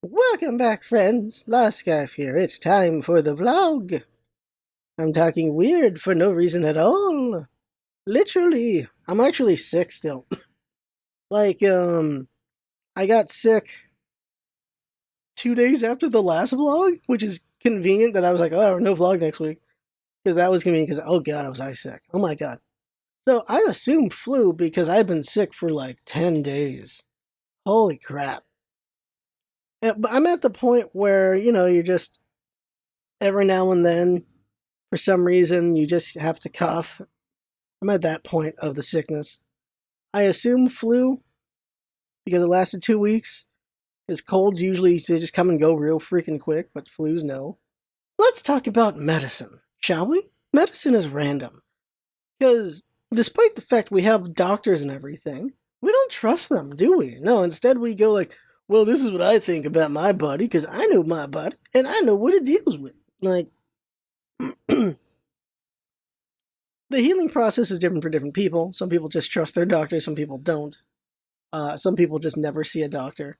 Welcome back, friends. Last Scarf here. It's time for the vlog. I'm talking weird for no reason at all. Literally, I'm actually sick still. like, I got sick 2 days after the last vlog, which is convenient that I was like, oh, no vlog next week. Because that was convenient because, oh god, I was sick. Oh my god. So I assume flu because I've been sick for like 10 days. Holy crap. But I'm at the point where, you're just every now and then for some reason, you just have to cough. I'm at that point of the sickness. I assume flu because it lasted 2 weeks. Because colds usually they just come and go real freaking quick, but flus no. Let's talk about medicine, shall we? Medicine is random. Because despite the fact we have doctors and everything, we don't trust them, do we? No, instead we go like, well, this is what I think about my body because I know my body and I know what it deals with. Like, the healing process is different for different people. Some people just trust their doctor, some people don't. Some people just never see a doctor.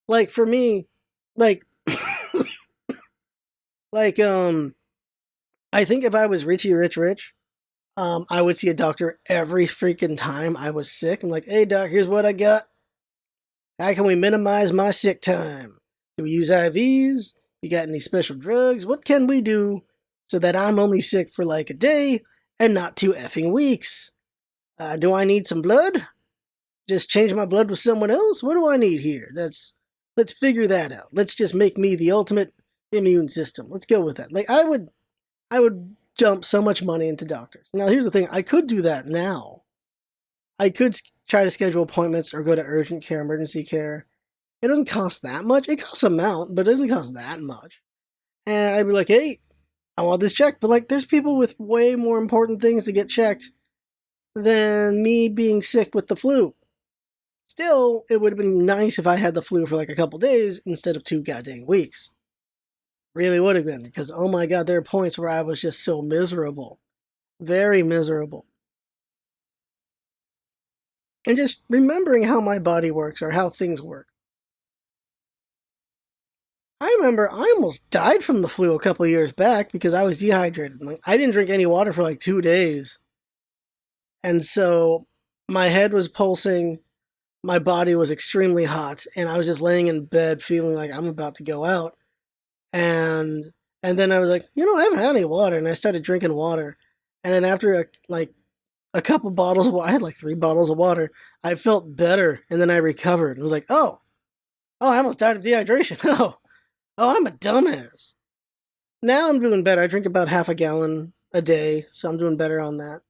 Like for me, like like I think if I was rich, I would see a doctor every freaking time I was sick. I'm like, hey doc, here's what I got. How can we minimize my sick time? Do we use IVs? You got any special drugs? What can we do so that I'm only sick for like a day and not 2 effing weeks? Do I need some blood? Just change my blood with someone else? What do I need here? Let's figure that out. Let's just make me the ultimate immune system. Let's go with that. Like I would dump so much money into doctors. Now here's the thing, I could do that now. I could try to schedule appointments or go to urgent care, emergency care. It doesn't cost that much. It costs a amount, but it doesn't cost that much. And I'd be like, hey, I want this checked. But like there's people with way more important things to get checked than me being sick with the flu. Still, it would have been nice if I had the flu for like a couple days instead of 2 goddamn weeks. Really would have been, because oh my god, there are points where I was just so miserable. Very miserable. And just remembering how my body works or how things work. I remember I almost died from the flu a couple years back because I was dehydrated. Like I didn't drink any water for like 2 days. And so my head was pulsing, my body was extremely hot, and I was just laying in bed feeling like I'm about to go out. And and then I was like, I haven't had any water, and I started drinking water. And then after a couple bottles of water, I had like 3 bottles of water, I felt better, and then I recovered. I was like, oh, I almost died of dehydration. Oh, I'm a dumbass. Now I'm doing better. I drink about half a gallon a day, so I'm doing better on that.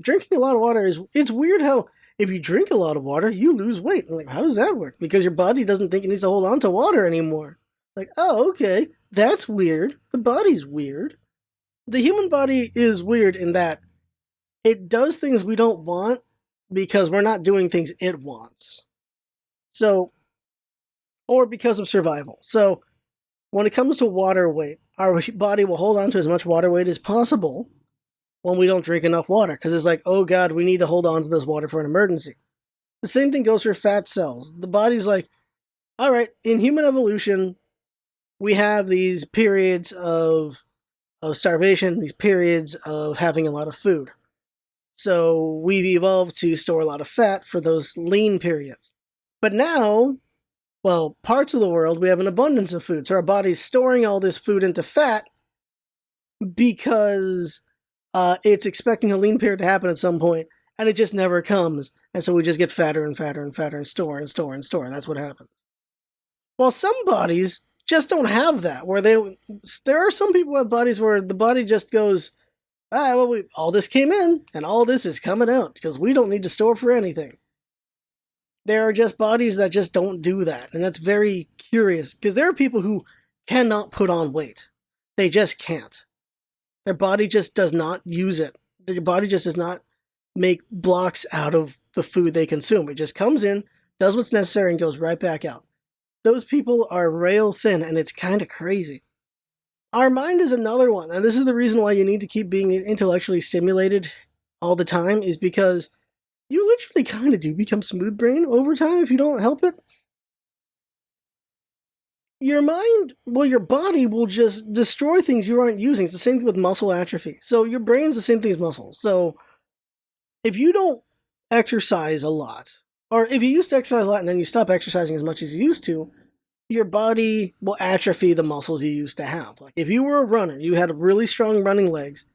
Drinking a lot of water it's weird how if you drink a lot of water, you lose weight. I'm like, how does that work? Because your body doesn't think it needs to hold on to water anymore. Like, oh, okay, that's weird. The body's weird. The human body is weird in that it does things we don't want because we're not doing things it wants. So, or because of survival. So, when it comes to water weight, our body will hold on to as much water weight as possible when we don't drink enough water. Because it's like, oh god, we need to hold on to this water for an emergency. The same thing goes for fat cells. The body's like, all right, in human evolution, we have these periods of starvation, these periods of having a lot of food. So we've evolved to store a lot of fat for those lean periods. But now, well, parts of the world, we have an abundance of food. So our body's storing all this food into fat because it's expecting a lean period to happen at some point, and it just never comes. And so we just get fatter and fatter and fatter and store and store and store. And that's what happens. Well, some bodies just don't have that, where there are some people who have bodies where the body just goes, well, all this came in and all this is coming out because we don't need to store for anything. There are just bodies that just don't do that, and that's very curious because there are people who cannot put on weight. They just can't. Their body just does not use it. Their body just does not make blocks out of the food they consume. It just comes in, does what's necessary, and goes right back out. Those people are rail thin, and it's kind of crazy. Our mind is another one, and this is the reason why you need to keep being intellectually stimulated all the time, is because you literally kind of do become smooth brain over time if you don't help it. your mind, well, your body will just destroy things you aren't using. It's the same thing with muscle atrophy. So your brain's the same thing as muscles. So if you don't exercise a lot, or if you used to exercise a lot and then you stop exercising as much as you used to, your body will atrophy the muscles you used to have. Like if you were a runner, you had really strong running legs,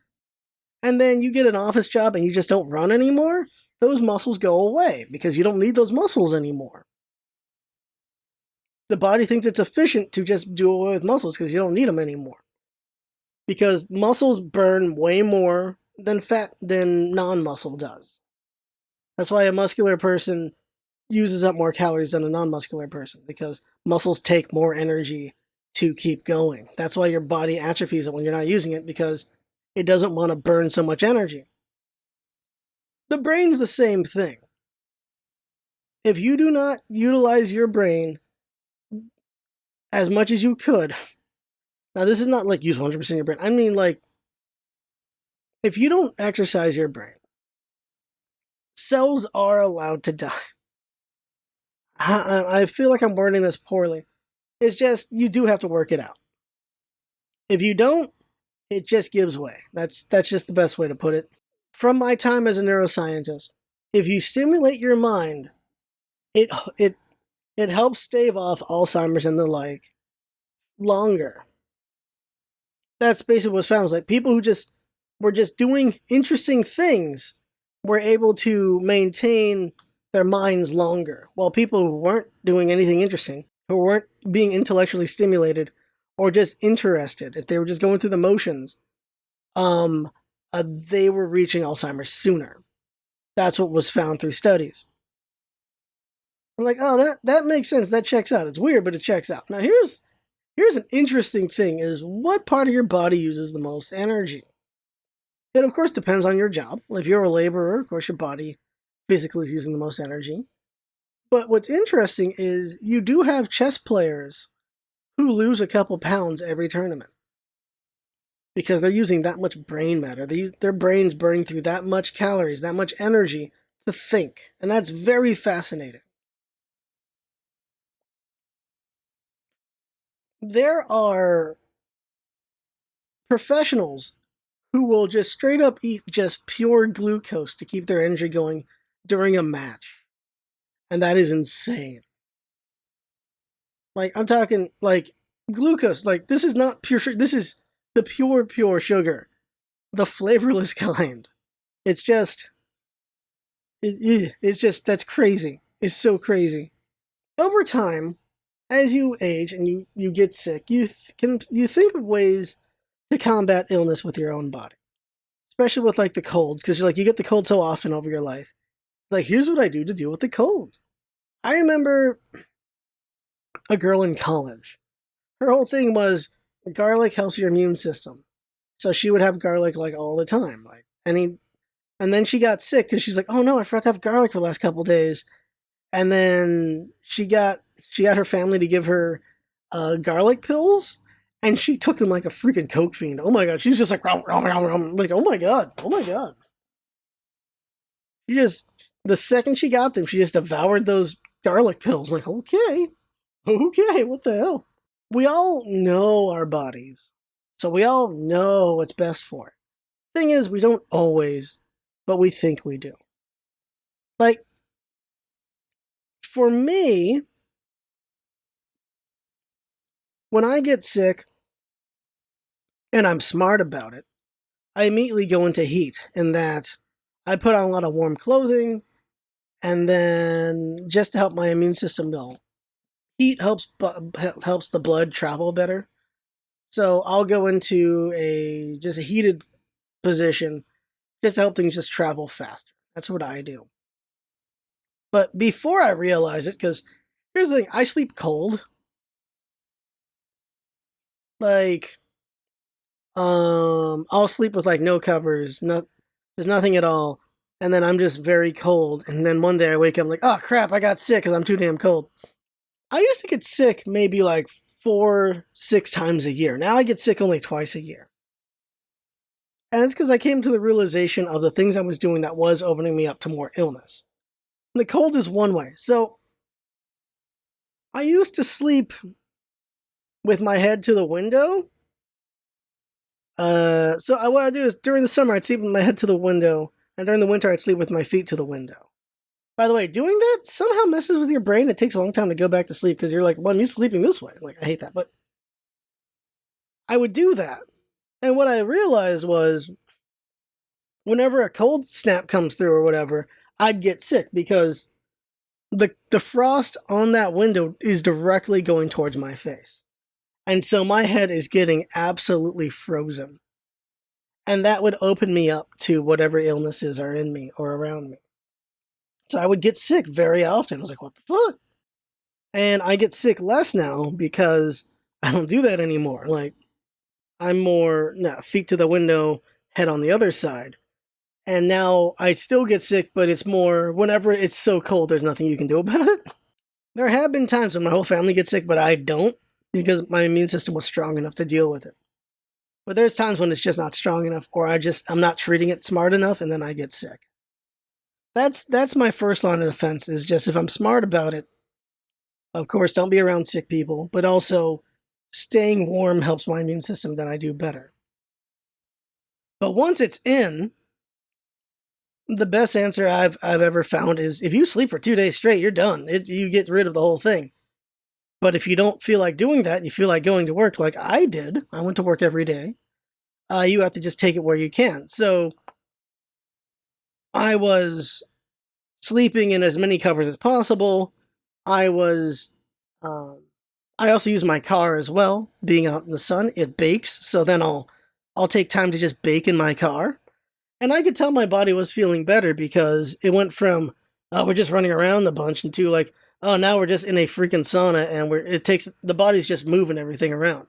and then you get an office job and you just don't run anymore, those muscles go away because you don't need those muscles anymore. The body thinks it's efficient to just do away with muscles because you don't need them anymore. Because muscles burn way more than fat than non-muscle does. That's why a muscular person uses up more calories than a non-muscular person, because muscles take more energy to keep going. That's why your body atrophies it when you're not using it, because it doesn't want to burn so much energy. The brain's the same thing. If you do not utilize your brain as much as you could, now this is not like use 100% of your brain. I mean, like, if you don't exercise your brain, cells are allowed to die. I feel like I'm wording this poorly. It's just, you do have to work it out. If you don't, it just gives way. That's just the best way to put it. From my time as a neuroscientist, if you stimulate your mind, it helps stave off Alzheimer's and the like longer. That's basically what's found. It's like people who just were just doing interesting things were able to maintain their minds longer, while people who weren't doing anything interesting, who weren't being intellectually stimulated or just interested, if they were just going through the motions, they were reaching Alzheimer's sooner. That's what was found through studies. I'm like, oh, that makes sense. That checks out. It's weird, but it checks out. Now here's an interesting thing: is what part of your body uses the most energy? It of course depends on your job. If you're a laborer, of course your body physically is using the most energy. But what's interesting is you do have chess players who lose a couple pounds every tournament because they're using that much brain matter. Their brain's burning through that much calories, that much energy to think. And that's very fascinating. There are professionals who will just straight up eat just pure glucose to keep their energy going during a match. And that is insane. Like, I'm talking, like, glucose. Like, this is not pure sugar. This is the pure sugar. The flavorless kind. It's just, that's crazy. It's so crazy. Over time, as you age and you get sick, you think of ways to combat illness with your own body. Especially with, like, the cold. Because, like, you get the cold so often over your life. Like, here's what I do to deal with the cold. I remember a girl in college. Her whole thing was garlic helps your immune system. So she would have garlic like all the time. Like and then she got sick because she's like, oh no, I forgot to have garlic for the last couple of days. And then she got her family to give her garlic pills, and she took them like a freaking coke fiend. Oh my god, she's just like, like, oh my god. She just, the second she got them, she just devoured those garlic pills. I'm like, okay, what the hell? We all know our bodies, so we all know what's best for it. Thing is, we don't always, but we think we do. Like, for me, when I get sick, and I'm smart about it, I immediately go into heat, in that I put on a lot of warm clothing, and then just to help my immune system go. Heat helps the blood travel better. So I'll go into a heated position just to help things just travel faster. That's what I do. But before I realize it, because here's the thing, I sleep cold. Like, I'll sleep with like no covers, there's nothing at all, and then I'm just very cold. And then one day I wake up like, oh crap, I got sick because I'm too damn cold. I used to get sick maybe like 4-6 times a year. Now I get sick only twice a year. And it's because I came to the realization of the things I was doing that was opening me up to more illness. And the cold is one way. So I used to sleep with my head to the window. What I do is during the summer I'd sleep with my head to the window, and during the winter I'd sleep with my feet to the window. By the way, doing that somehow messes with your brain. It takes a long time to go back to sleep because you're like, well, I'm used to sleeping this way. Like, I hate that. But I would do that. And what I realized was whenever a cold snap comes through or whatever, I'd get sick because the frost on that window is directly going towards my face. And so my head is getting absolutely frozen. And that would open me up to whatever illnesses are in me or around me. So I would get sick very often. I was like, what the fuck? And I get sick less now because I don't do that anymore. Like, I'm more feet to the window, head on the other side. And now I still get sick, but it's more whenever it's so cold, there's nothing you can do about it. There have been times when my whole family gets sick, but I don't because my immune system was strong enough to deal with it. But there's times when it's just not strong enough, or I'm not treating it smart enough, and then I get sick. That's my first line of defense, is just if I'm smart about it, of course, don't be around sick people, but also staying warm helps my immune system, then I do better. But once it's in, the best answer I've ever found is if you sleep for 2 days straight, you're done. You get rid of the whole thing. But if you don't feel like doing that, you feel like going to work like I did, I went to work every day, you have to just take it where you can. So I was sleeping in as many covers as possible. I also use my car as well. Being out in the sun, it bakes. So then I'll take time to just bake in my car. And I could tell my body was feeling better because it went from, we're just running around a bunch, into like, oh, now we're just in a freaking sauna and the body's just moving everything around.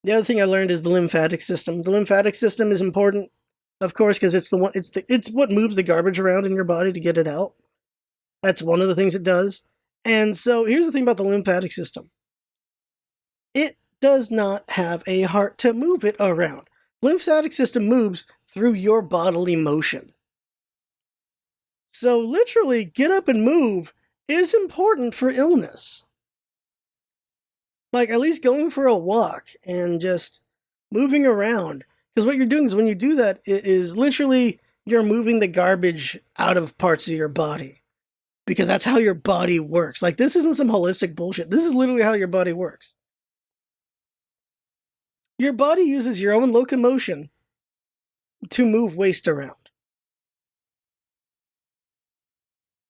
The other thing I learned is the lymphatic system. The lymphatic system is important, of course, because it's what moves the garbage around in your body to get it out. That's one of the things it does. And so here's the thing about the lymphatic system. It does not have a heart to move it around. Lymphatic system moves through your bodily motion. So literally, get up and move is important for illness. Like, at least going for a walk and just moving around. Because what you're doing is when you do that, it is literally you're moving the garbage out of parts of your body. Because that's how your body works. Like, this isn't some holistic bullshit. This is literally how your body works. Your body uses your own locomotion to move waste around.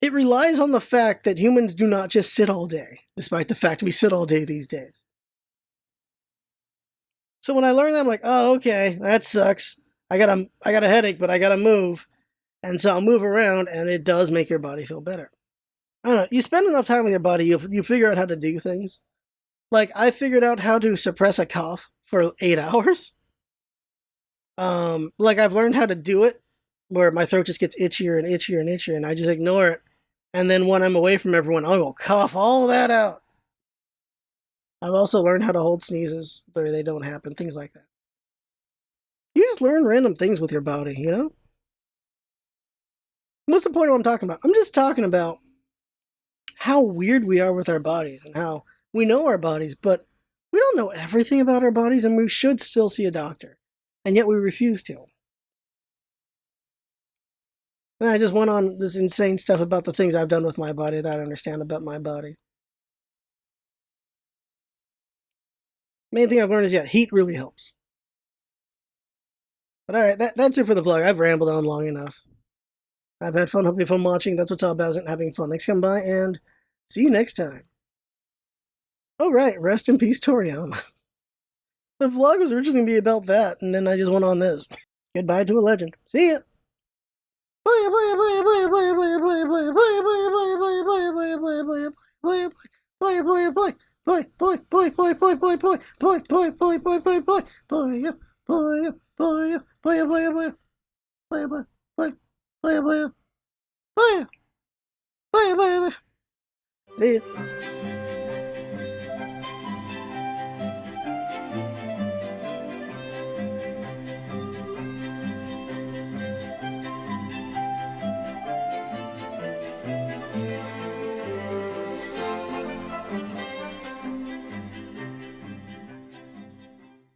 It relies on the fact that humans do not just sit all day, despite the fact we sit all day these days. So when I learned that, I'm like, oh, okay, that sucks. I got a headache, but I gotta move. And so I'll move around, and it does make your body feel better. I don't know, you spend enough time with your body, you figure out how to do things. Like, I figured out how to suppress a cough for 8 hours. Like, I've learned how to do it, where my throat just gets itchier and itchier and itchier, and I just ignore it. And then when I'm away from everyone, I will cough all that out. I've also learned how to hold sneezes where they don't happen, things like that. You just learn random things with your body, you know? What's the point of what I'm talking about? I'm just talking about how weird we are with our bodies and how we know our bodies, but we don't know everything about our bodies, and we should still see a doctor. And yet we refuse to. And I just went on this insane stuff about the things I've done with my body that I understand about my body. Main thing I've learned is, heat really helps. But alright, that's it for the vlog. I've rambled on long enough. I've had fun. Hope you have fun watching. That's what's all about, isn't having fun. Thanks for coming by, and see you next time. Oh, right. Rest in peace, Toriyama. The vlog was originally going to be about that, and then I just went on this. Goodbye to a legend. See ya! See ya.